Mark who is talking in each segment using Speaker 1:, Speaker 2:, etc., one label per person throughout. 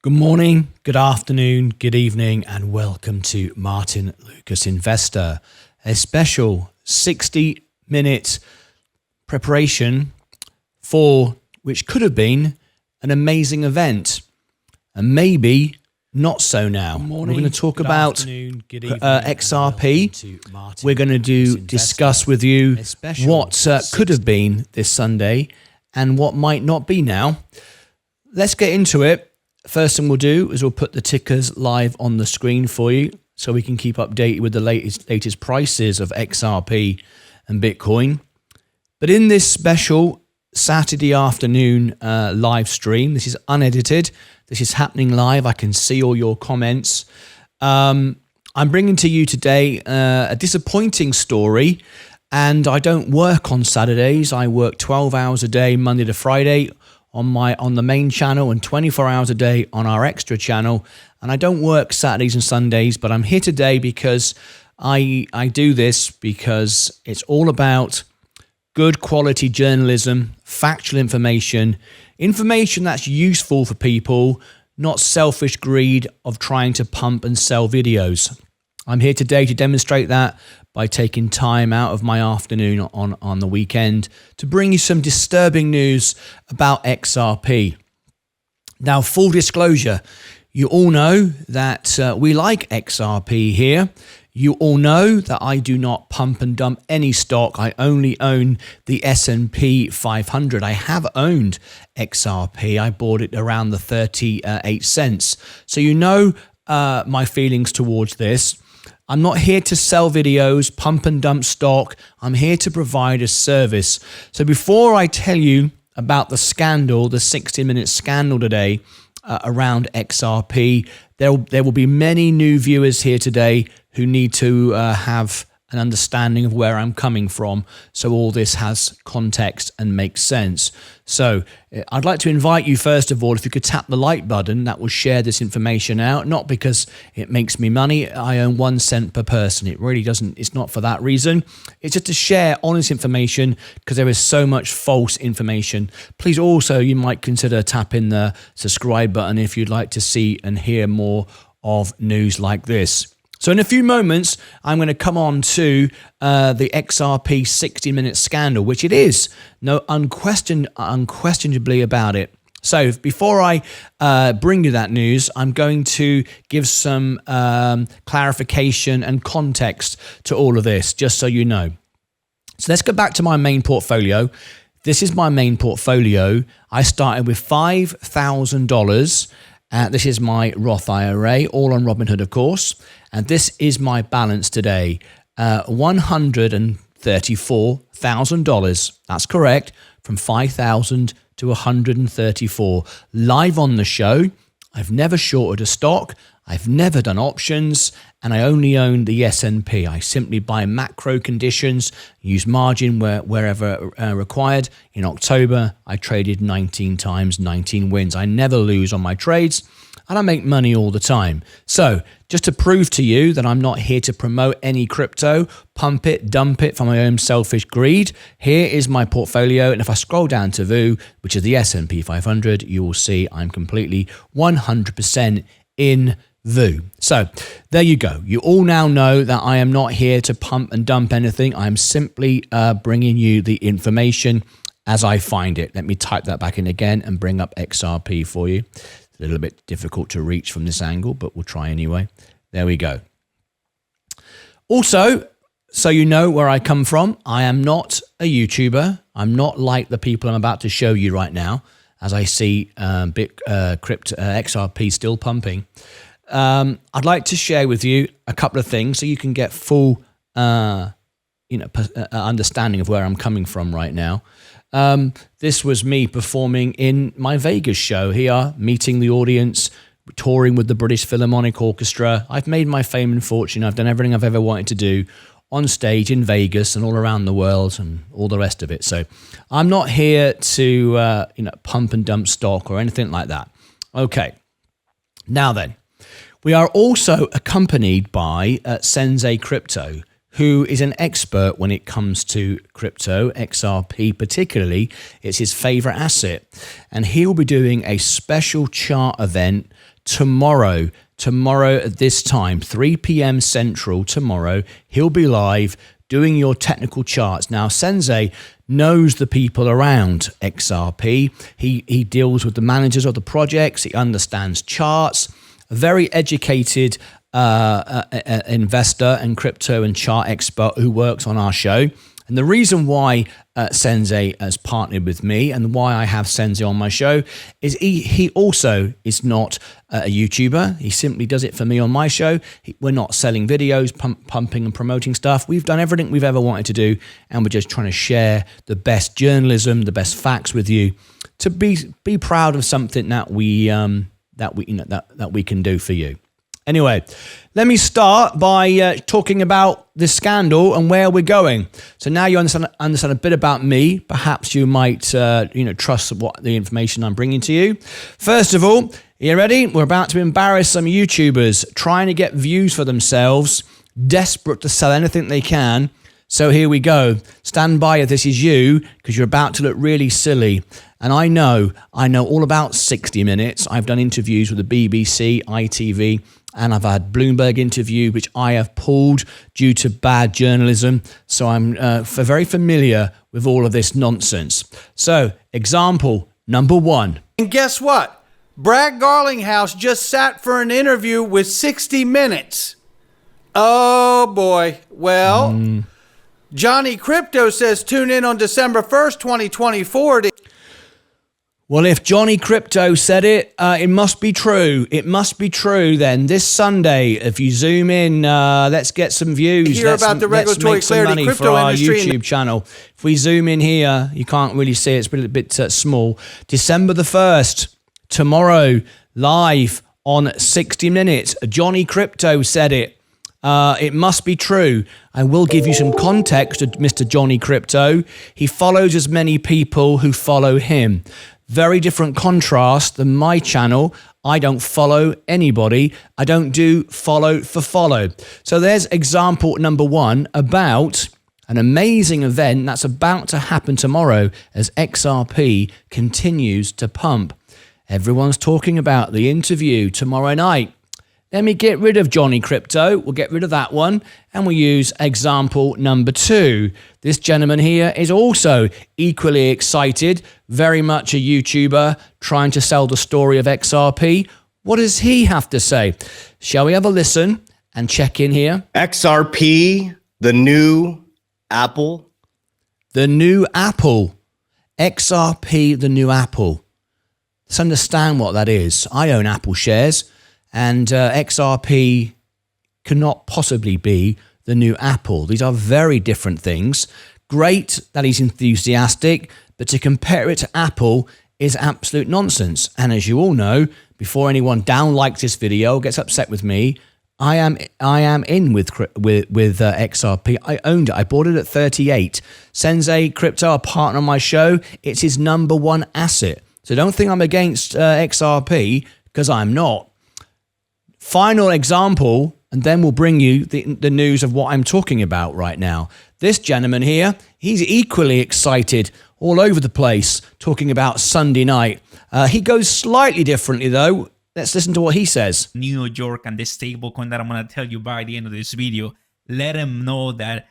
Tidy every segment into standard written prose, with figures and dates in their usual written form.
Speaker 1: Good morning, good afternoon, good evening, and welcome to Martyn Lucas Investor, a special 60-minute preparation for which could have been an amazing event, and maybe not so now. We're going to talk about XRP. We're going to discuss with you what could have been this Sunday and what might not be now. Let's get into it. First thing we'll do is we'll put the tickers live on the screen for you so we can keep updated with the latest prices of XRP and Bitcoin. But in this special Saturday afternoon live stream, this is unedited, this is happening live, I can see all your comments. I'm bringing to you today a disappointing story, and I don't work on Saturdays. I work 12 hours a day, Monday to Friday, on the main channel, and 24 hours a day on our extra channel, and I don't work Saturdays and Sundays, but I'm here today because I do this because it's all about good quality journalism, factual information that's useful for people, not selfish greed of trying to pump and sell videos. I'm here today to demonstrate that by taking time out of my afternoon on the weekend to bring you some disturbing news about XRP. Now, full disclosure, you all know that we like XRP here. You all know that I do not pump and dump any stock. I only own the S&P 500. I have owned XRP. I bought it around the 38 cents. So you know my feelings towards this. I'm not here to sell videos, pump and dump stock. I'm here to provide a service. So before I tell you about the scandal, the 60-minute scandal today around XRP, there will be many new viewers here today who need to have an understanding of where I'm coming from, so all this has context and makes sense. So I'd like to invite you, first of all, if you could tap the like button, that will share this information out, not because it makes me money. I earn 1 cent per person. It really doesn't, it's not for that reason. It's just to share honest information because there is so much false information. Please also, you might consider tapping the subscribe button if you'd like to see and hear more of news like this. So in a few moments, I'm going to come on to the XRP 60-minute scandal, which it is, no unquestionably about it. So before I bring you that news, I'm going to give some clarification and context to all of this, just so you know. So let's go back to my main portfolio. This is my main portfolio. I started with $5,000. This is my Roth IRA, all on Robinhood, of course. And this is my balance today, $134,000. That's correct, from $5,000 to $134,000. Live on the show. I've never shorted a stock. I've never done options, and I only own the S&P. I simply buy macro conditions, use margin wherever required. In October, I traded 19 times, 19 wins. I never lose on my trades, and I make money all the time. So just to prove to you that I'm not here to promote any crypto, pump it, dump it for my own selfish greed, here is my portfolio. And if I scroll down to VU, which is the S&P 500, you will see I'm completely 100% in VU. So there you go. You all now know that I am not here to pump and dump anything. I'm simply bringing you the information as I find it. Let me type that back in again and bring up XRP for you. It's a little bit difficult to reach from this angle, but we'll try anyway. There we go. Also, so you know where I come from, I am not a YouTuber. I'm not like the people I'm about to show you right now, as I see XRP still pumping. I'd like to share with you a couple of things so you can get full understanding of where I'm coming from right now. This was me performing in my Vegas show here, meeting the audience, touring with the British Philharmonic Orchestra. I've made my fame and fortune. I've done everything I've ever wanted to do on stage in Vegas and all around the world and all the rest of it. So I'm not here to pump and dump stock or anything like that. Okay. Now then, we are also accompanied by Sensei Crypto, who is an expert when it comes to crypto, XRP particularly. It's his favorite asset. And he'll be doing a special chart event tomorrow at this time, 3 p.m. Central tomorrow. He'll be live doing your technical charts. Now, Sensei knows the people around XRP. He deals with the managers of the projects. He understands charts. A very educated investor and crypto and chart expert who works on our show. And the reason why Sensei has partnered with me and why I have Sensei on my show is he also is not a YouTuber. He simply does it for me on my show. We're not selling videos, pumping and promoting stuff. We've done everything we've ever wanted to do, and we're just trying to share the best journalism, the best facts with you, to be proud of something that we can do for you. Anyway, let me start by talking about this scandal and where we're going. So now you understand a bit about me. Perhaps you might trust what the information I'm bringing to you. First of all, are you ready? We're about to embarrass some YouTubers trying to get views for themselves, desperate to sell anything they can. So here we go. Stand by if this is you, because you're about to look really silly. And I know all about 60 Minutes. I've done interviews with the BBC, ITV, and I've had Bloomberg interview, which I have pulled due to bad journalism. So I'm very familiar with all of this nonsense. So, example number 1.
Speaker 2: And guess what? Brad Garlinghouse just sat for an interview with 60 Minutes. Oh, boy. Well, Johnny Crypto says tune in on December 1st, 2024 to...
Speaker 1: Well, if Johnny Crypto said it, it must be true. It must be true then. This Sunday, if you zoom in, let's get some views.
Speaker 2: Hear about the regulatory clarity
Speaker 1: for our YouTube channel. If we zoom in here, you can't really see it. It's a little bit small. December the 1st, tomorrow, live on 60 Minutes. Johnny Crypto said it. It must be true. I will give you some context to Mr. Johnny Crypto. He follows as many people who follow him. Very different contrast than my channel. I don't follow anybody. I don't do follow for follow. So there's example number 1 about an amazing event that's about to happen tomorrow as XRP continues to pump. Everyone's talking about the interview tomorrow night. Let me get rid of Johnny Crypto. We'll get rid of that one. And we'll use example number 2. This gentleman here is also equally excited, very much a YouTuber trying to sell the story of XRP. What does he have to say? Shall we have a listen and check in here?
Speaker 3: XRP, the new Apple.
Speaker 1: The new Apple. XRP, the new Apple. Let's understand what that is. I own Apple shares. And XRP cannot possibly be the new Apple. These are very different things. Great that he's enthusiastic, but to compare it to Apple is absolute nonsense. And as you all know, before anyone downlikes this video, gets upset with me, I am in with XRP. I owned it. I bought it at 38. Sensei Crypto, a partner on my show, it's his number 1 asset. So don't think I'm against XRP, because I'm not. Final example, and then we'll bring you the news of what I'm talking about right now. This gentleman here, he's equally excited all over the place talking about Sunday night. He goes slightly differently though. Let's listen to what he says.
Speaker 4: New York and the stablecoin that I'm going to tell you by the end of this video, let him know that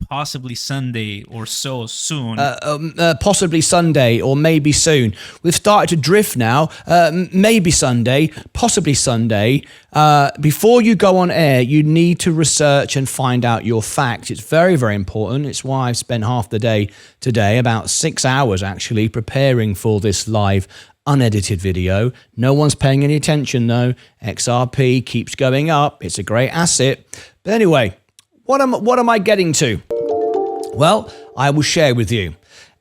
Speaker 4: possibly Sunday or so soon.
Speaker 1: Possibly Sunday or maybe soon. We've started to drift now. Maybe Sunday, possibly Sunday. Before you go on air, you need to research and find out your facts. It's very, very important. It's why I've spent half the day today, about 6 hours actually, preparing for this live unedited video. No one's paying any attention though. XRP keeps going up. It's a great asset. But anyway, what am I getting to? Well, I will share with you.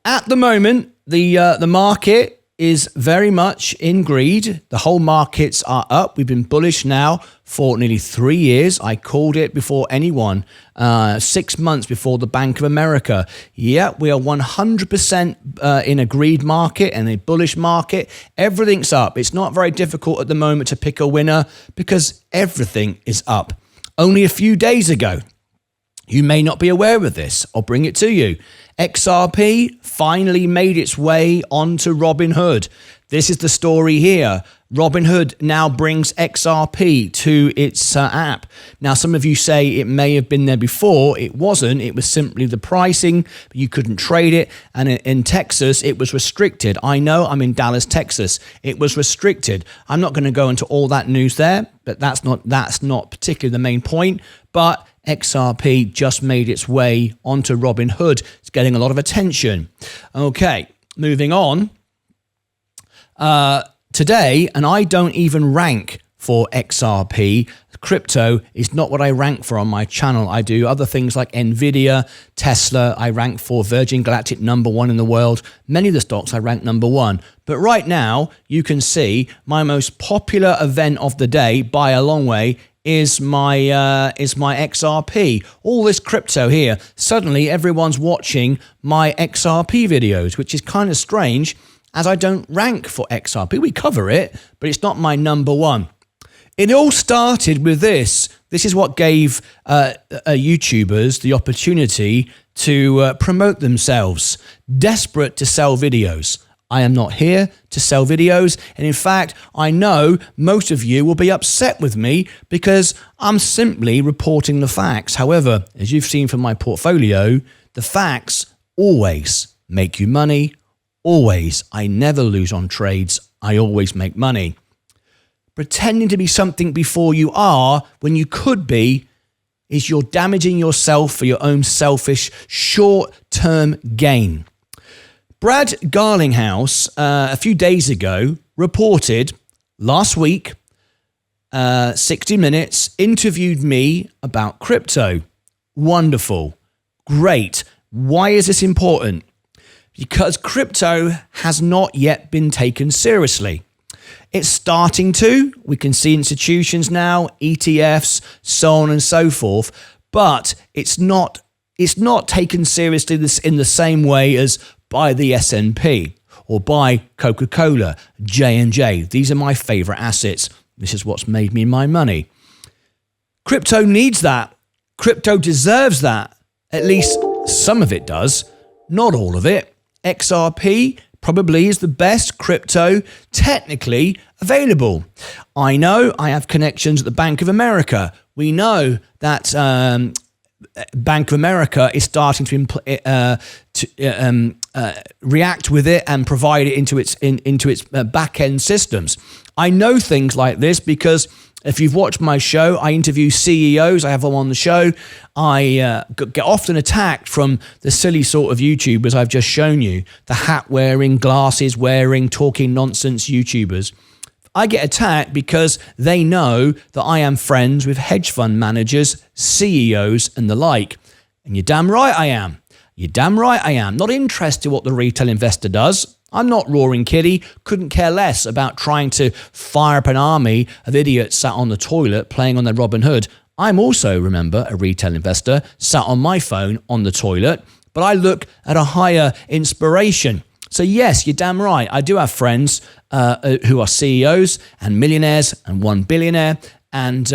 Speaker 1: At the moment, the market is very much in greed. The whole markets are up. We've been bullish now for nearly 3 years. I called it before anyone, 6 months before the Bank of America. Yeah, we are 100% in a greed market and a bullish market. Everything's up. It's not very difficult at the moment to pick a winner because everything is up. Only a few days ago, You may not be aware of this. I'll bring it to you. XRP finally made its way onto Robinhood. This is the story here. Robinhood now brings XRP to its app. Now, some of you say it may have been there before. It wasn't. It was simply the pricing. You couldn't trade it. And in Texas, it was restricted. I know, I'm in Dallas, Texas. It was restricted. I'm not going to go into all that news there, but that's not particularly the main point. But XRP just made its way onto Robinhood. It's getting a lot of attention. Okay, moving on. Today, and I don't even rank for XRP. Crypto is not what I rank for on my channel. I do other things like Nvidia, Tesla. I rank for Virgin Galactic #1 in the world. Many of the stocks I rank #1. But right now, you can see my most popular event of the day by a long way is my XRP. All this crypto here. Suddenly, everyone's watching my XRP videos, which is kind of strange, as I don't rank for XRP. We cover it, but it's not my #1. It all started with this. This is what gave YouTubers the opportunity to promote themselves. Desperate to sell videos. I am not here to sell videos. And in fact, I know most of you will be upset with me because I'm simply reporting the facts. However, as you've seen from my portfolio, the facts always make you money. Always. I never lose on trades. I always make money. Pretending to be something before you are when you could be is you're damaging yourself for your own selfish short-term gain. Brad Garlinghouse, a few days ago, reported last week, 60 Minutes, interviewed me about crypto. Wonderful. Great. Why is this important? Because crypto has not yet been taken seriously. It's starting to. We can see institutions now, ETFs, so on and so forth, but it's not taken seriously in the same way as by the S&P or by Coca-Cola, J&J. These are my favorite assets. This is what's made me my money. Crypto needs that. Crypto deserves that. At least some of it does, not all of it. XRP probably is the best crypto technically available. I know I have connections at the Bank of America. We know that Bank of America is starting to react with it and provide it into its back-end systems. I know things like this because if you've watched my show, I interview CEOs. I have them on the show. I get often attacked from the silly sort of YouTubers I've just shown you, the hat-wearing, glasses-wearing, talking nonsense YouTubers. I get attacked because they know that I am friends with hedge fund managers, CEOs, and the like. And you're damn right I am. You're damn right I am. Not interested in what the retail investor does. I'm not Roaring Kitty, couldn't care less about trying to fire up an army of idiots sat on the toilet playing on their Robinhood. I'm also, remember, a retail investor sat on my phone on the toilet, but I look at a higher inspiration. So yes, you're damn right. I do have friends who are CEOs and millionaires and $1 billionaire and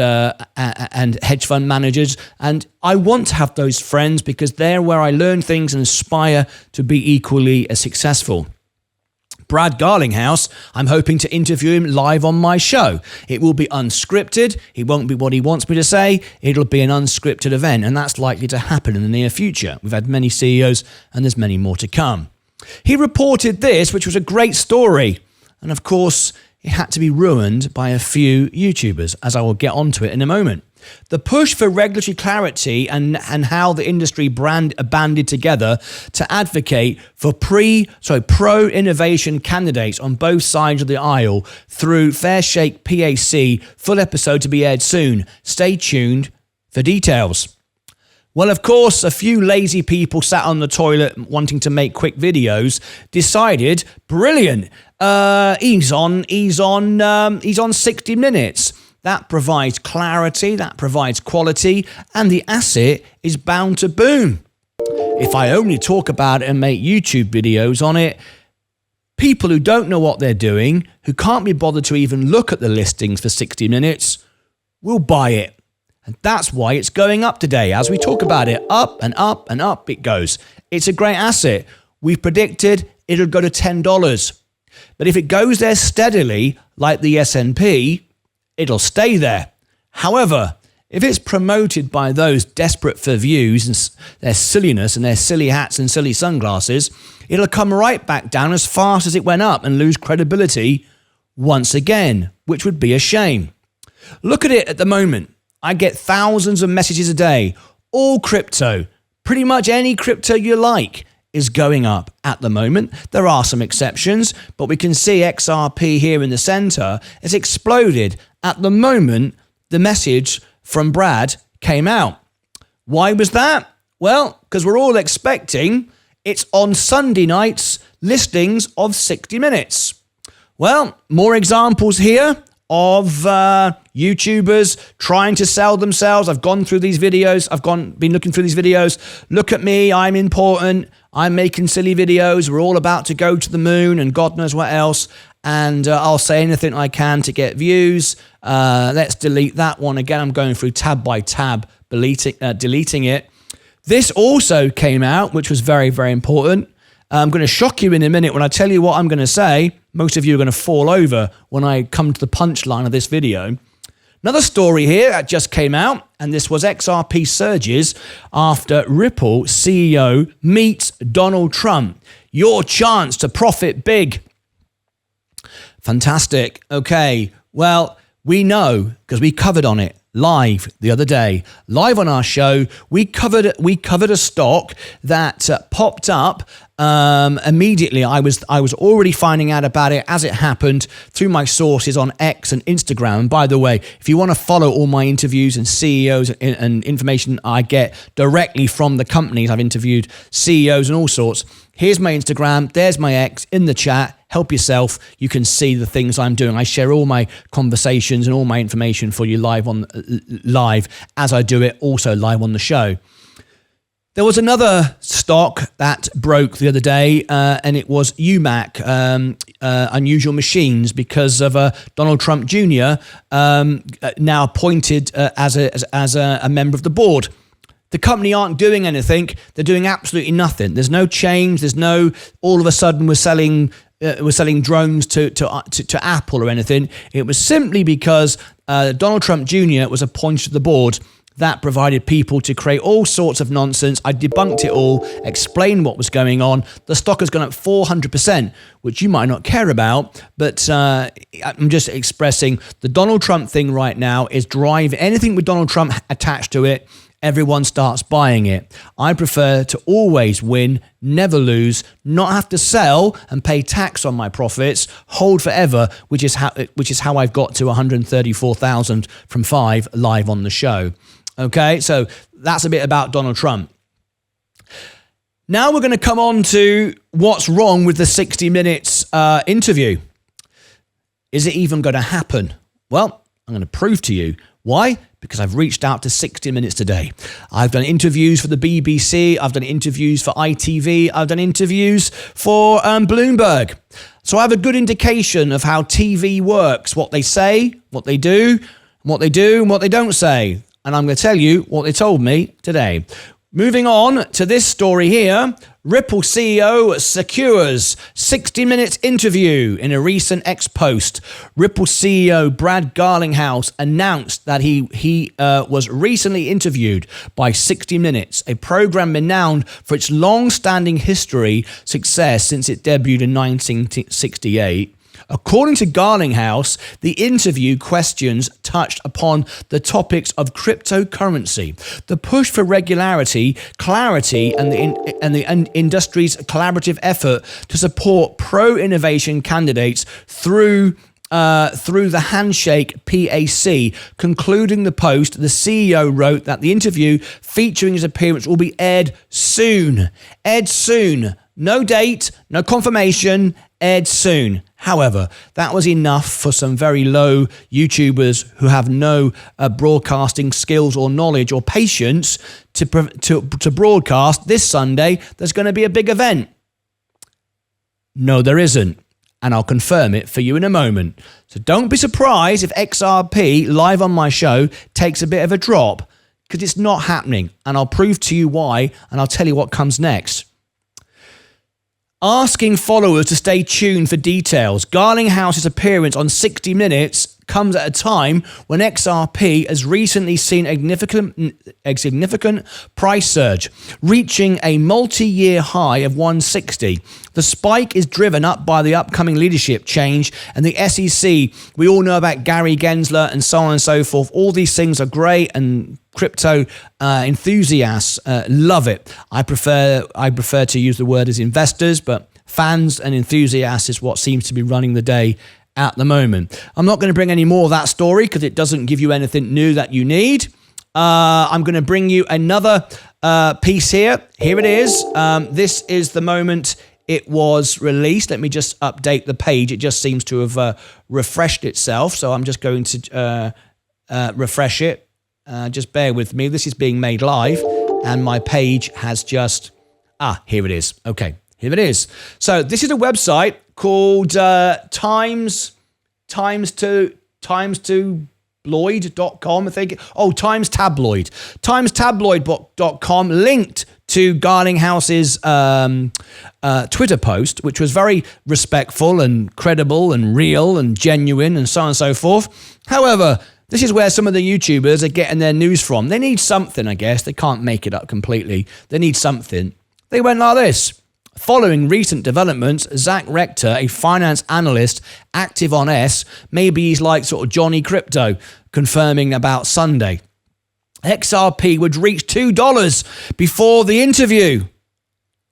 Speaker 1: hedge fund managers. And I want to have those friends because they're where I learn things and aspire to be equally as successful. Brad Garlinghouse, I'm hoping to interview him live on my show. It will be unscripted. It won't be what he wants me to say. It'll be an unscripted event, and that's likely to happen in the near future. We've had many CEOs, and there's many more to come. He reported this, which was a great story. And of course, it had to be ruined by a few YouTubers, as I will get onto it in a moment. The push for regulatory clarity and how the industry banded together to advocate for pro-innovation candidates on both sides of the aisle through Fairshake PAC, full episode to be aired soon. Stay tuned for details. Well, of course, a few lazy people sat on the toilet wanting to make quick videos decided, brilliant, he's on 60 Minutes. That provides clarity, that provides quality, and the asset is bound to boom. If I only talk about it and make YouTube videos on it, people who don't know what they're doing, who can't be bothered to even look at the listings for 60 Minutes, will buy it. And that's why it's going up today. As we talk about it, up and up and up it goes. It's a great asset. We've predicted it'll go to $10. But if it goes there steadily, like the S&P, it'll stay there. However, if it's promoted by those desperate for views and their silliness and their silly hats and silly sunglasses, it'll come right back down as fast as it went up and lose credibility once again, which would be a shame. Look at it at the moment. I get thousands of messages a day, all crypto. Pretty much any crypto you like is going up at the moment. There are some exceptions, but we can see XRP here in the center has exploded. At the moment, the message from Brad came out. Why was that? Well, because we're all expecting it's on Sunday night's listings of 60 Minutes. Well, more examples here of YouTubers trying to sell themselves. I've gone through these videos. Been looking through these videos. Look at me. I'm important. I'm making silly videos. We're all about to go to the moon and God knows what else. And I'll say anything I can to get views. Let's delete that one again. I'm going through tab by tab, deleting it. This also came out, which was very, very important. I'm going to shock you in a minute when I tell you what I'm going to say. Most of you are going to fall over when I come to the punchline of this video. Another story here that just came out, and this was XRP surges after Ripple CEO meets Donald Trump. Your chance to profit big. Fantastic. Okay, well, we know because we covered on it live the other day. Live on our show, we covered a stock that popped up immediately. I was already finding out about it as it happened through my sources on X and Instagram. And by the way, if you want to follow all my interviews and CEOs and information I get directly from the companies I've interviewed, CEOs and all sorts, here's my Instagram, there's my X in the chat. Help yourself. You can see the things I'm doing. I share all my conversations and all my information for you live as I do it, also live on the show. There was another stock that broke the other day, and it was UMAC, Unusual Machines, because of Donald Trump Jr. Now appointed as a member of the board. The company aren't doing anything. They're doing absolutely nothing. There's no change. There's no all of a sudden we're selling drones to Apple or anything. It was simply because Donald Trump Jr. was appointed to the board. That provided people to create all sorts of nonsense. I debunked it all, explained what was going on. The stock has gone up 400%, which you might not care about, but I'm just expressing the Donald Trump thing right now is drive anything with Donald Trump attached to it. Everyone starts buying it. I prefer to always win, never lose, not have to sell and pay tax on my profits, hold forever, which is how I've got to 134,000 from 5 live on the show. Okay, so that's a bit about Donald Trump. Now we're going to come on to what's wrong with the 60 Minutes interview. Is it even going to happen? Well, I'm going to prove to you. Why? Because I've reached out to 60 Minutes today. I've done interviews for the BBC. I've done interviews for ITV. I've done interviews for Bloomberg. So I have a good indication of how TV works, what they say, what they do, and what they don't say. And I'm going to tell you what they told me today. Moving on to this story here, Ripple CEO secures 60 Minutes interview in a recent X post. Ripple CEO Brad Garlinghouse announced that he was recently interviewed by 60 Minutes, a program renowned for its long-standing history success since it debuted in 1968. According to Garlinghouse, the interview questions touched upon the topics of cryptocurrency, the push for regularity, clarity, and the industry's collaborative effort to support pro-innovation candidates through the Fairshake PAC. Concluding the post, the CEO wrote that the interview featuring his appearance will be aired soon. Aired soon. No date, no confirmation, aired soon. However, that was enough for some very low YouTubers who have no broadcasting skills or knowledge or patience to broadcast this Sunday. There's going to be a big event. No, there isn't. and I'll confirm it for you in a moment. So don't be surprised if XRP live on my show takes a bit of a drop, because it's not happening, and I'll prove to you why, and I'll tell you what comes next. Asking followers to stay tuned for details. Garlinghouse's appearance on 60 Minutes comes at a time when XRP has recently seen a significant price surge, reaching a multi-year high of 160. The spike is driven up by the upcoming leadership change and the SEC. We all know about Gary Gensler and so on and so forth. All these things are great, and crypto enthusiasts love it. I prefer to use the word as investors, but fans and enthusiasts is what seems to be running the day at the moment. I'm not going to bring any more of that story because it doesn't give you anything new that you need. I'm going to bring you another piece here. Here it is. This is the moment it was released. Let me just update the page. It just seems to have refreshed itself. So I'm just going to refresh it. Just bear with me. This is being made live, and my page has just... here it is. Okay, here it is. So this is a website called timestabloid.com, I think. Oh, Times Tabloid. Timestabloid.com linked to Garlinghouse's Twitter post, which was very respectful and credible and real and genuine and so on and so forth. However, this is where some of the YouTubers are getting their news from. They need something, I guess. They can't make it up completely. They need something. They went like this. Following recent developments, Zach Rector, a finance analyst active on S, maybe he's like sort of Johnny Crypto, confirming about Sunday. XRP would reach $2 before the interview.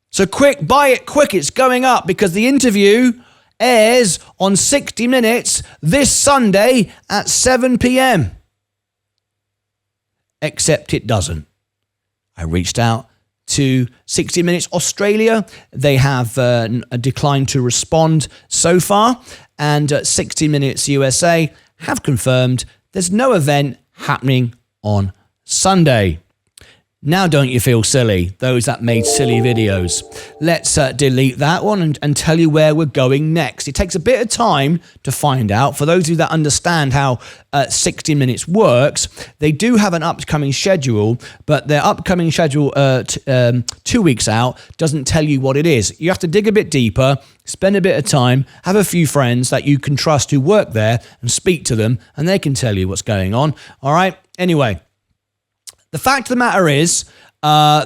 Speaker 1: So quick, buy it quick, it's going up, because the interview airs on 60 Minutes this Sunday at 7 p.m. Except it doesn't. I reached out to 60 Minutes Australia. They have declined to respond so far, and 60 Minutes USA have confirmed there's no event happening on Sunday. Now don't you feel silly, those that made silly videos? Let's delete that one and tell you where we're going next. It takes a bit of time to find out. For those of you that understand how 60 Minutes works, they do have an upcoming schedule, but their upcoming schedule 2 weeks out doesn't tell you what it is. You have to dig a bit deeper, spend a bit of time, have a few friends that you can trust who work there and speak to them, and they can tell you what's going on. All right? Anyway. The fact of the matter is,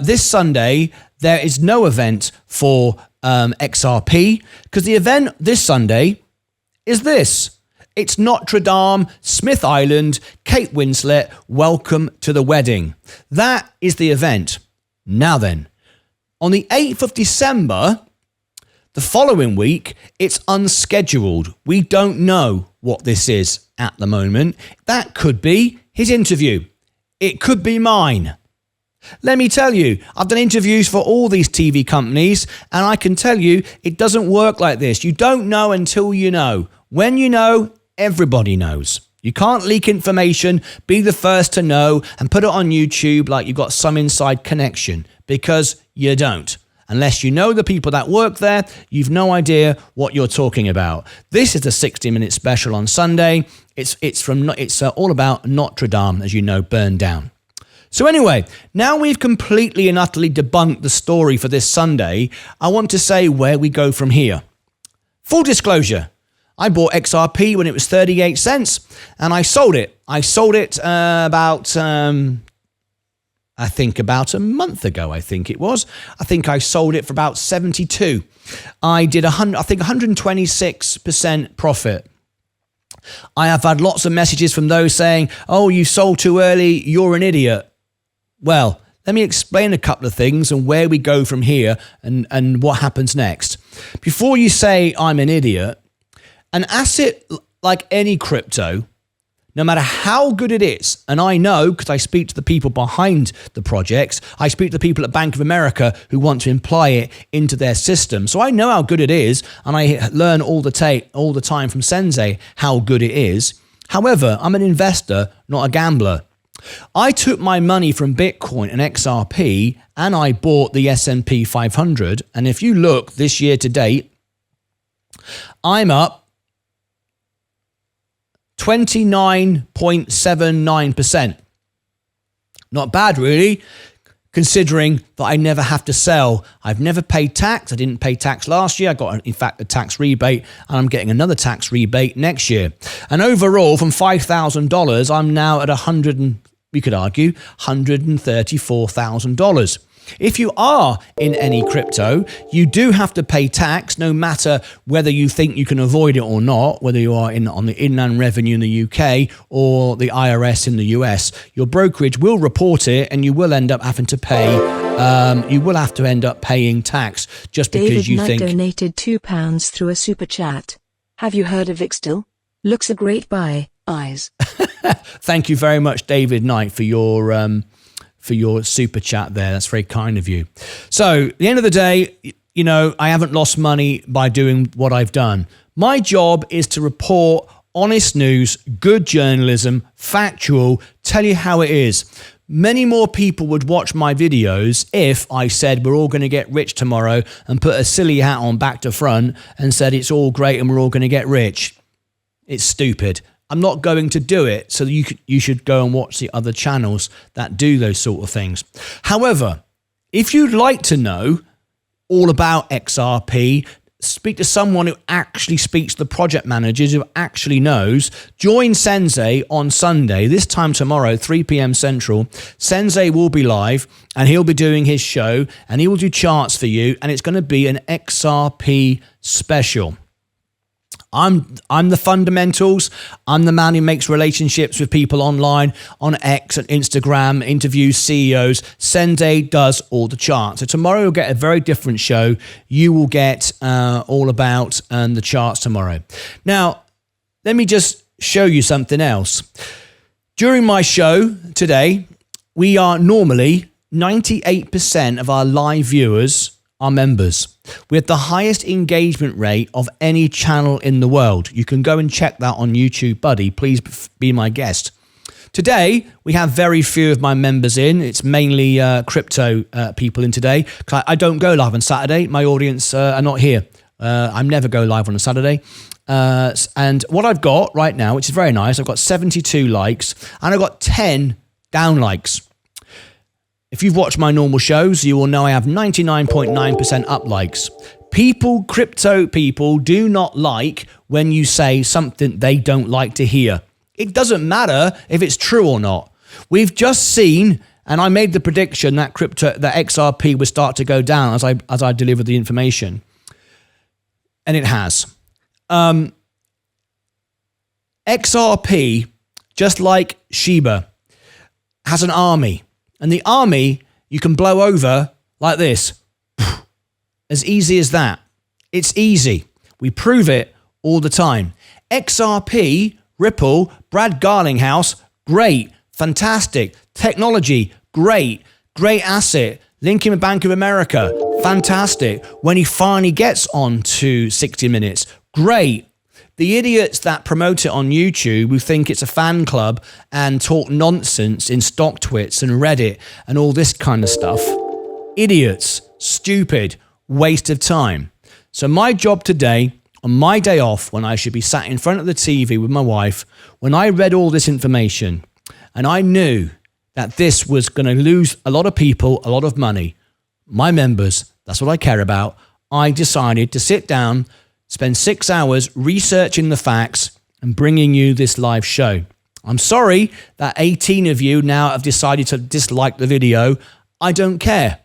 Speaker 1: this Sunday, there is no event for XRP, because the event this Sunday is this. It's Notre Dame, Smith Island, Kate Winslet, welcome to the wedding. That is the event. Now then, on the 8th of December, the following week, it's unscheduled. We don't know what this is at the moment. That could be his interview. It could be mine. Let me tell you, I've done interviews for all these TV companies, and I can tell you it doesn't work like this. You don't know until you know. When you know, everybody knows. You can't leak information, be the first to know, and put it on YouTube like you've got some inside connection, because you don't. Unless you know the people that work there, you've no idea what you're talking about. This is the 60-minute special on Sunday. It's all about Notre Dame, as you know, burned down. So anyway, now we've completely and utterly debunked the story for this Sunday, I want to say where we go from here. Full disclosure, I bought XRP when it was 38 cents, and I sold it. I sold it about a month ago, I think it was. I think I sold it for about 72. I did 126% profit. I have had lots of messages from those saying, oh, you sold too early, you're an idiot. Well, let me explain a couple of things and where we go from here and what happens next. Before you say I'm an idiot, an asset like any crypto, no matter how good it is, and I know because I speak to the people behind the projects, I speak to the people at Bank of America who want to imply it into their system. So I know how good it is, and I learn all the time from Sensei how good it is. However, I'm an investor, not a gambler. I took my money from Bitcoin and XRP, and I bought the S&P 500. And if you look this year to date, I'm up 29.79%. Not bad, really, considering that I never have to sell. I've never paid tax. I didn't pay tax last year. I got, in fact, a tax rebate, and I'm getting another tax rebate next year. And overall, from $5,000, I'm now at we could argue, $134,000. If you are in any crypto, you do have to pay tax, no matter whether you think you can avoid it or not, whether you are on the Inland Revenue in the UK or the IRS in the US. Your brokerage will report it, and you will end up having to pay. You will have to end up paying tax just because
Speaker 5: David
Speaker 1: you
Speaker 5: Knight
Speaker 1: think.
Speaker 5: donated £2 through a super chat. Have you heard of Xtil? Looks a great buy. Eyes.
Speaker 1: Thank you very much, David Knight, for your super chat there. That's very kind of you. So at the end of the day, you know, I haven't lost money by doing what I've done. My job is to report honest news, good journalism, factual, tell you how it is. Many more people would watch my videos if I said we're all going to get rich tomorrow and put a silly hat on back to front and said it's all great and we're all going to get rich. It's stupid. I'm not going to do it, so you should go and watch the other channels that do those sort of things. However, if you'd like to know all about XRP, speak to someone who actually speaks to the project managers, who actually knows, join Sensei on Sunday, this time tomorrow, 3 p.m. Central. Sensei will be live, and he'll be doing his show, and he will do charts for you, and it's going to be an XRP special. I'm the fundamentals. I'm the man who makes relationships with people online, on X and Instagram, interviews CEOs. Sensei does all the charts. So tomorrow you'll get a very different show. You will get all about the charts tomorrow. Now, let me just show you something else. During my show today, we are normally 98% of our live viewers are members. We have the highest engagement rate of any channel in the world. You can go and check that on YouTube, buddy. Please be my guest. Today, we have very few of my members in. It's mainly crypto people in today. I don't go live on Saturday. My audience are not here. I never go live on a Saturday. And what I've got right now, which is very nice, I've got 72 likes and I've got 10 down likes. If you've watched my normal shows, you will know I have 99.9% up likes. Crypto people do not like when you say something they don't like to hear. It doesn't matter if it's true or not. We've just seen, and I made the prediction that that XRP would start to go down as I delivered the information. And it has. XRP, just like Shiba, has an army. And the army, you can blow over like this. As easy as that. It's easy. We prove it all the time. XRP, Ripple, Brad Garlinghouse, great, fantastic. Technology, great, great asset. Linking with Bank of America, fantastic. When he finally gets on to 60 Minutes, great. The idiots that promote it on YouTube who think it's a fan club and talk nonsense in stock twits and Reddit and all this kind of stuff. Idiots, stupid, waste of time. So my job today, on my day off, when I should be sat in front of the TV with my wife, when I read all this information and I knew that this was going to lose a lot of people, a lot of money, my members, that's what I care about, I decided to sit down, spend 6 hours researching the facts and bringing you this live show. I'm sorry that 18 of you now have decided to dislike the video. I don't care,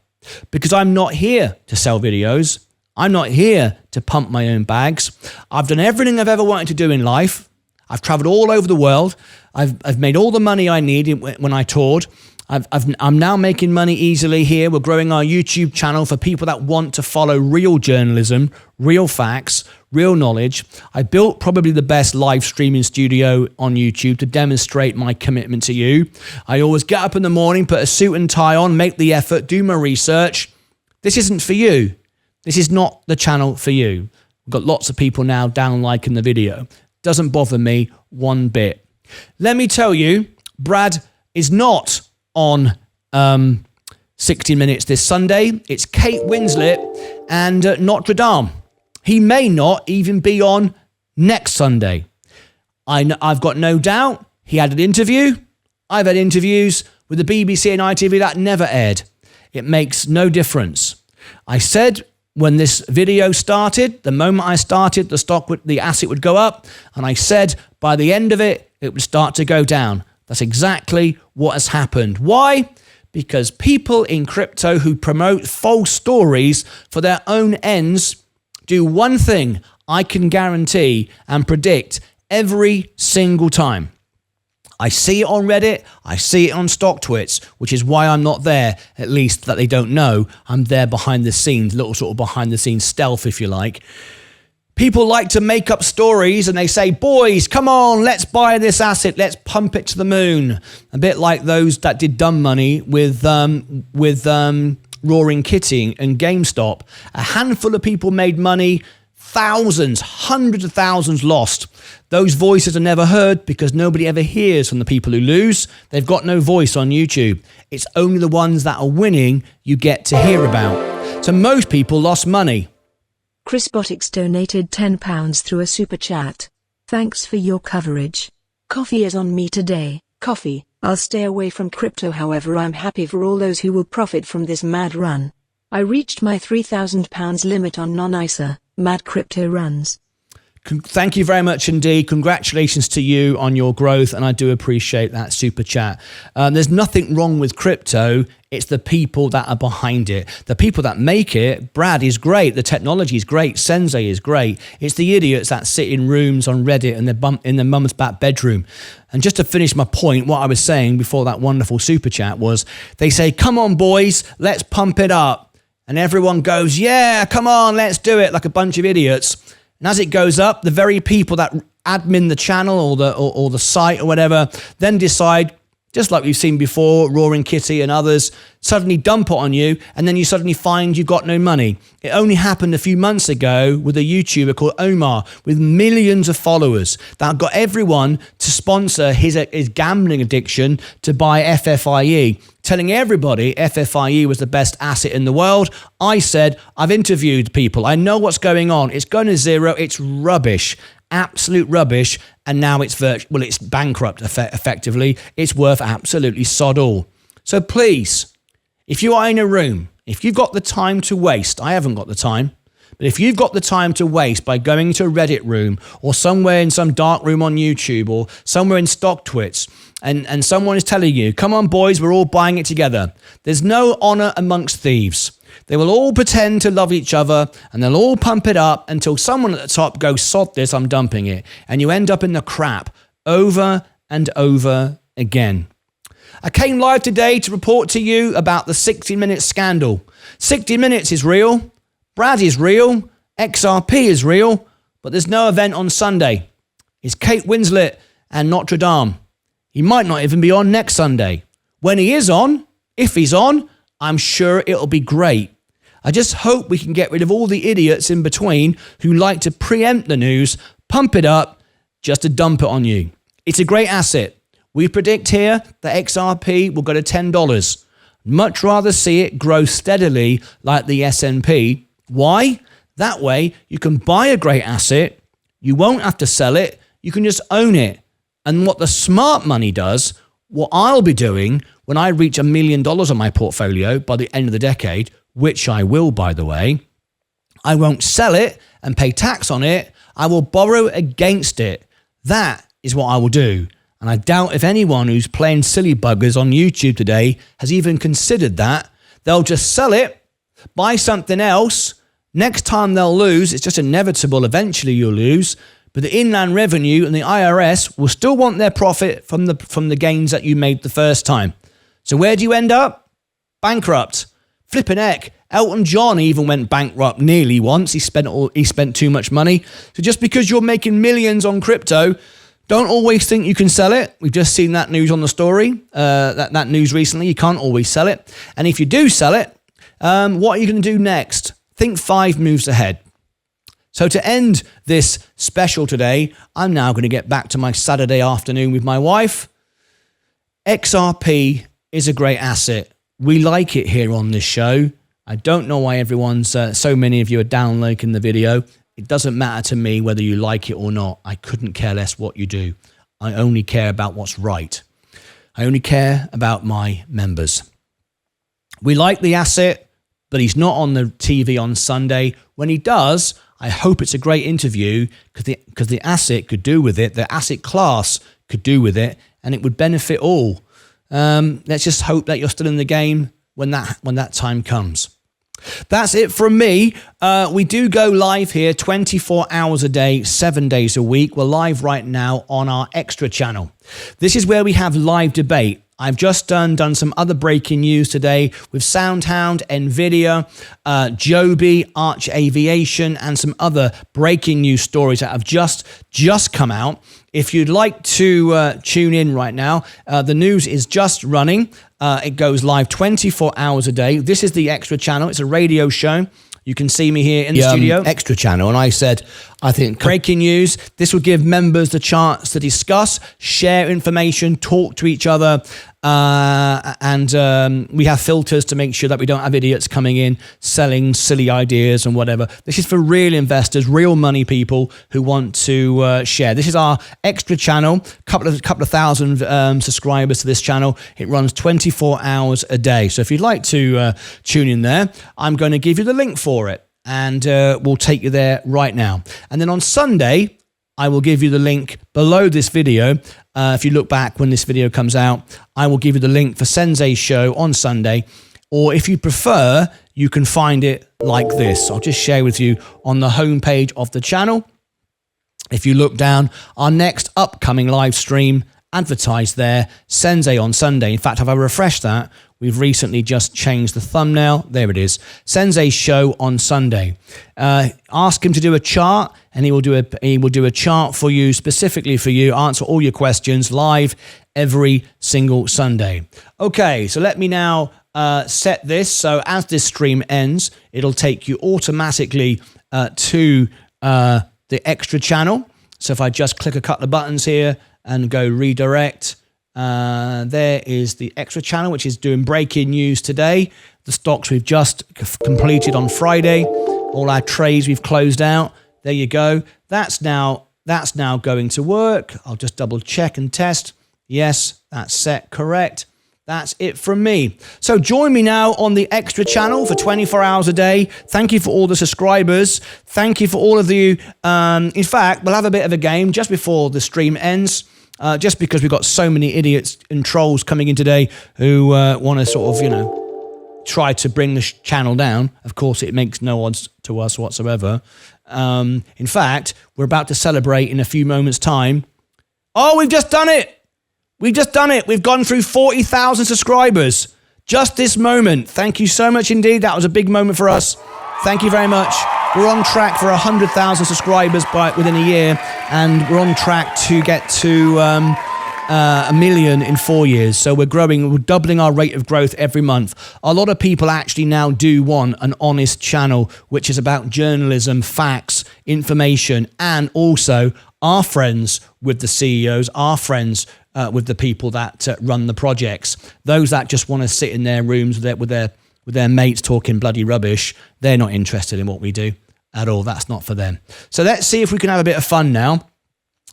Speaker 1: because I'm not here to sell videos. I'm not here to pump my own bags. I've done everything I've ever wanted to do in life. I've traveled all over the world. I've made all the money I needed when I toured. I'm now making money easily here. We're growing our YouTube channel for people that want to follow real journalism, real facts, real knowledge. I built probably the best live streaming studio on YouTube to demonstrate my commitment to you. I always get up in the morning, put a suit and tie on, make the effort, do my research. This isn't for you. This is not the channel for you. We've got lots of people now down liking the video. Doesn't bother me one bit. Let me tell you, Brad is not on 60 Minutes this Sunday. It's Kate Winslet and Notre Dame. He may not even be on next Sunday. I've got no doubt he had an interview. I've had interviews with the BBC and ITV that never aired. It makes no difference. I said when this video started, the moment I started, the asset would go up, and I said by the end of it, it would start to go down. That's exactly what has happened. Why? Because people in crypto who promote false stories for their own ends do one thing I can guarantee and predict every single time. I see it on Reddit, I see it on StockTwits, which is why I'm not there, at least that they don't know. I'm there behind the scenes, little sort of behind the scenes stealth, if you like. People like to make up stories and they say, boys, come on, let's buy this asset, let's pump it to the moon. A bit like those that did dumb money with Roaring Kitty and GameStop. A handful of people made money, thousands, hundreds of thousands lost. Those voices are never heard because nobody ever hears from the people who lose. They've got no voice on YouTube. It's only the ones that are winning you get to hear about. So most people lost money.
Speaker 5: Chris Botix donated £10 through a super chat. Thanks for your coverage. Coffee is on me today. Coffee. I'll stay away from crypto, however I'm happy for all those who will profit from this mad run. I reached my £3,000 limit on non-ISA, mad crypto runs.
Speaker 1: Thank you very much indeed. Congratulations to you on your growth, and I do appreciate that super chat. There's nothing wrong with crypto. It's the people that are behind it. The people that make it. Brad is great. The technology is great. Sensei is great. It's the idiots that sit in rooms on Reddit and in their mum's back bedroom. And just to finish my point, what I was saying before that wonderful super chat was, they say, come on, boys, let's pump it up. And everyone goes, yeah, come on, let's do it, like a bunch of idiots. And as it goes up, the very people that admin the channel or the site or whatever then decide, just like we've seen before, Roaring Kitty and others, suddenly dump it on you, and then you suddenly find you've got no money. It only happened a few months ago with a YouTuber called Omar with millions of followers that got everyone to sponsor his gambling addiction to buy FFIE, telling everybody FFIE was the best asset in the world. I said, I've interviewed people. I know what's going on. It's going to zero. It's rubbish. Absolute rubbish. And now it's it's bankrupt effectively. It's worth absolutely sod all. So please, if you are in a room, if you've got the time to waste, I haven't got the time, but if you've got the time to waste by going to a Reddit room or somewhere in some dark room on YouTube or somewhere in StockTwits, and someone is telling you, come on boys, we're all buying it together. There's no honor amongst thieves. They will all pretend to love each other and they'll all pump it up until someone at the top goes, sod this, I'm dumping it. And you end up in the crap over and over again. I came live today to report to you about the 60 Minutes scandal. 60 Minutes is real. Brad is real. XRP is real. But there's no event on Sunday. It's Kate Winslet and Notre Dame. He might not even be on next Sunday. When he is on, if he's on, I'm sure it'll be great. I just hope we can get rid of all the idiots in between who like to preempt the news, pump it up, just to dump it on you. It's a great asset. We predict here that XRP will go to $10. Much rather see it grow steadily like the S&P. Why? That way you can buy a great asset, you won't have to sell it, you can just own it. And what the smart money does, what I'll be doing when I reach $1 million on my portfolio by the end of the decade, which I will, by the way, I won't sell it and pay tax on it. I will borrow against it. That is what I will do. And I doubt if anyone who's playing silly buggers on YouTube today has even considered that. They'll just sell it, buy something else. Next time they'll lose. It's just inevitable. Eventually you'll lose. But the Inland Revenue and the IRS will still want their profit from the gains that you made the first time. So where do you end up? Bankrupt. Flippin' heck. Elton John even went bankrupt nearly once. He spent too much money. So just because you're making millions on crypto, don't always think you can sell it. We've just seen that news on the story, that news recently. You can't always sell it. And if you do sell it, what are you going to do next? Think 5 moves ahead. So to end this special today, I'm now going to get back to my Saturday afternoon with my wife. XRP is a great asset. We like it here on this show. I don't know why so many of you are downloading the video. It doesn't matter to me whether you like it or not. I couldn't care less what you do. I only care about what's right. I only care about my members. We like the asset, but he's not on the TV on Sunday. When he does, I hope it's a great interview because the asset could do with it, the asset class could do with it, and it would benefit all. Let's just hope that you're still in the game when that time comes. That's it from me. We do go live here 24 hours a day, 7 days a week. We're live right now on our Extra channel. This is where we have live debate. I've just done some other breaking news today with Soundhound, Nvidia, Joby, Arch Aviation, and some other breaking news stories that have just come out. If you'd like to tune in right now, the news is just running. It goes live 24 hours a day. This is the Extra channel. It's a radio show. You can see me here in the studio. Extra channel. And I said, I think breaking news, this will give members the chance to discuss, share information, talk to each other. And we have filters to make sure that we don't have idiots coming in selling silly ideas and whatever. This is for real investors, real money people who want to share. This is our Extra channel, couple of thousand subscribers to this channel. It runs 24 hours a day. So if you'd like to tune in there, I'm going to give you the link for it, and we'll take you there right now. And then on Sunday, I will give you the link below this video. If you look back when this video comes out, I will give you the link for Sensei's show on Sunday. Or if you prefer, you can find it like this. I'll just share with you on the homepage of the channel. If you look down, our next upcoming live stream, advertised there, Sensei on Sunday. In fact, if I refresh that, we've recently just changed the thumbnail. There it is. Sensei's show on Sunday. Ask him to do a chart, and he will do a chart for you, specifically for you, answer all your questions live every single Sunday. Okay, so let me now set this. So as this stream ends, it'll take you automatically to the Extra channel. So if I just click a couple of buttons here and go redirect, there is the Extra channel, which is doing breaking news today. The stocks we've just completed on Friday, all our trades we've closed out. There you go. That's now going to work. I'll just double check and test. Yes, that's set correct. That's it from me. So join me now on the Extra channel for 24 hours a day. Thank you for all the subscribers. Thank you for all of you. In fact, we'll have a bit of a game just before the stream ends. Just because we've got so many idiots and trolls coming in today who want to sort of, try to bring the channel down. Of course, it makes no odds to us whatsoever. In fact, we're about to celebrate in a few moments' time. Oh, we've just done it. We've just done it. We've gone through 40,000 subscribers just this moment. Thank you so much indeed. That was a big moment for us. Thank you very much. We're on track for 100,000 subscribers within a year, and we're on track to get to 1 million in 4 years. So we're growing, we're doubling our rate of growth every month. A lot of people actually now do want an honest channel, which is about journalism, facts, information, and also our friends with the CEOs, our friends with the people that run the projects. Those that just want to sit in their rooms with their mates talking bloody rubbish, they're not interested in what we do at all. That's not for them. So let's see if we can have a bit of fun now.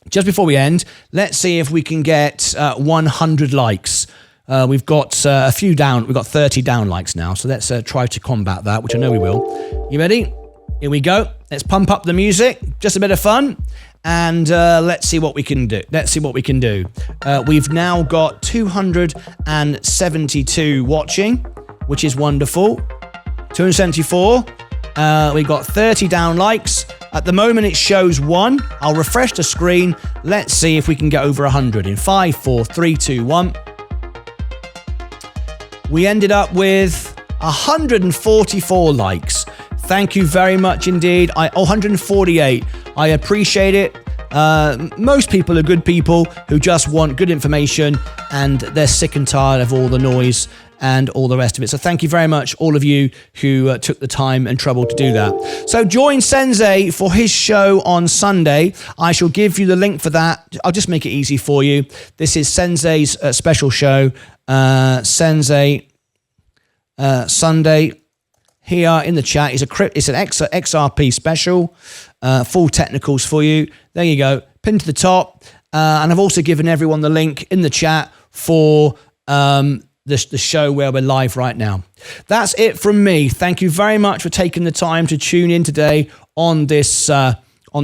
Speaker 1: Just before we end, let's see if we can get 100 likes. We've got a few down. We've got 30 down likes now. So let's try to combat that, which I know we will. You ready? Here we go. Let's pump up the music. Just a bit of fun. And let's see what we can do. Let's see what we can do. We've now got 272 watching, which is wonderful. 274. We got 30 down likes. At the moment, it shows 1. I'll refresh the screen. Let's see if we can get over 100 in 5, 4, 3, 2, 1. We ended up with 144 likes. Thank you very much indeed. 148. I appreciate it. Most people are good people who just want good information, and they're sick and tired of all the noise and all the rest of it. So thank you very much, all of you who took the time and trouble to do that. So join Sensei for his show on Sunday. I shall give you the link for that. I'll just make it easy for you. This is Sensei's special show, Sensei Sunday. here in the chat. It's an XRP special, full technicals for you. There you go, pinned to the top. And I've also given everyone the link in the chat for the show where we're live right now. That's it from me. Thank you very much for taking the time to tune in today on this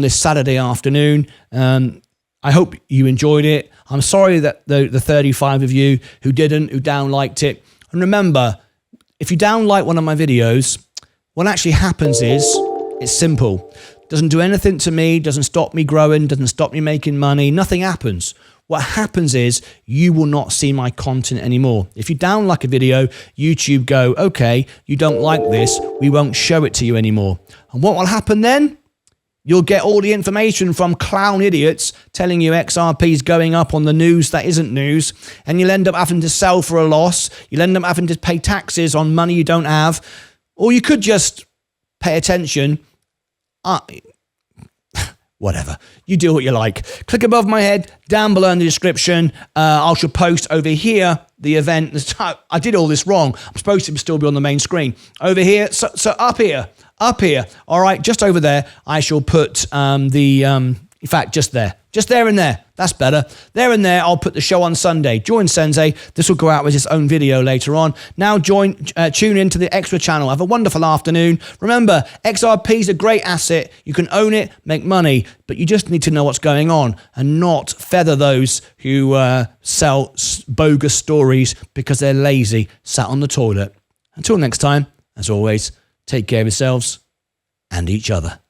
Speaker 1: Saturday afternoon. I hope you enjoyed it. I'm sorry that the 35 of you who down-liked it. And remember, if you down-like one of my videos, what actually happens is, it's simple. Doesn't do anything to me, doesn't stop me growing, doesn't stop me making money, nothing happens. What happens is you will not see my content anymore. If you down-like a video, YouTube go, okay, you don't like this, we won't show it to you anymore. And what will happen then? You'll get all the information from clown idiots telling you XRP is going up on the news that isn't news, and you'll end up having to sell for a loss. You'll end up having to pay taxes on money you don't have, or you could just pay attention. Whatever. You do what you like. Click above my head, down below in the description. I shall post over here the event. I did all this wrong. I'm supposed to still be on the main screen. Over here, so up here, all right, just over there, I shall put in fact, just there and there. That's better. There and there, I'll put the show on Sunday. Join Sensei. This will go out with its own video later on. Now tune into the extra channel. Have a wonderful afternoon. Remember, XRP is a great asset. You can own it, make money, but you just need to know what's going on and not feather those who sell bogus stories because they're lazy, sat on the toilet. Until next time, as always, take care of yourselves and each other.